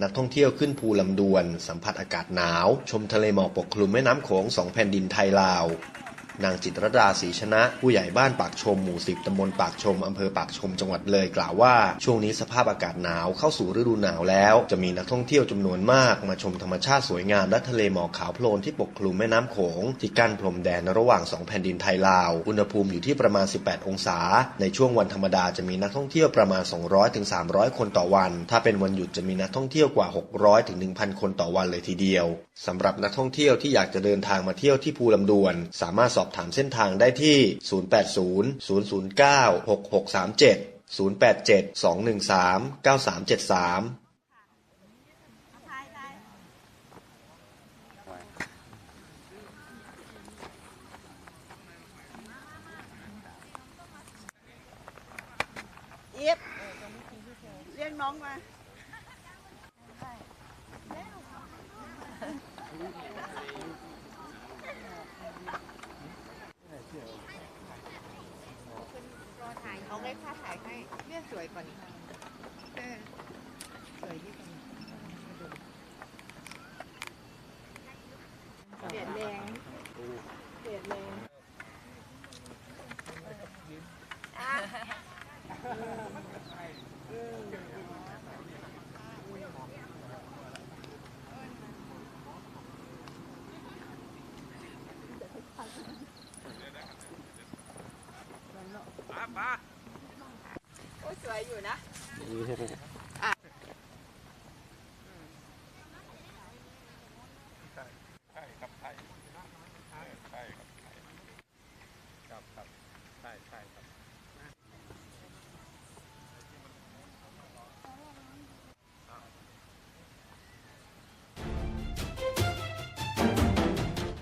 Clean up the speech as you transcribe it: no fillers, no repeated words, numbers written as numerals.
นักท่องเที่ยวขึ้นภูลำดวนสัมผัสอากาศหนาวชมทะเลหมอกปกคลุมแม่น้ำโขง2แผ่นดินไทยลาวนางจิตรดาศรีชนะผู้ใหญ่บ้านปากชมหมู่10ตำบลปากชมอำเภอปากชมจังหวัดเลยกล่าวว่าช่วงนี้สภาพอากาศหนาวเข้าสู่ฤดูหนาวแล้วจะมีนักท่องเที่ยวจำนวนมากมาชมธรรมชาติสวยงามและทะเลหมอกขาวโพลนที่ปกคลุมแม่น้ำโขงที่กั้นพรมแดนระหว่าง2แผ่นดินไทยลาวอุณหภูมิอยู่ที่ประมาณ18องศาในช่วงวันธรรมดาจะมีนักท่องเที่ยวประมาณ200ถึง300คนต่อวันถ้าเป็นวันหยุดจะมีนักท่องเที่ยวกว่า600ถึง 1,000 คนต่อวันเลยทีเดียวสำหรับนักท่องเที่ยวที่อยากจะเดินทางมาเที่ยวที่ภูลำดวนสามารถสอบถามเส้นทางได้ที่ 080 009 6637 087 213 9373เอี๊ยบเรียกน้องมาเอาไงค่าถ่ายให้เนี่ยสวยกว่านี้สวยที่สุดเปลี่ยนแดงเปลี่ยนแดงป้าโอ้ยสวยอยู่นะ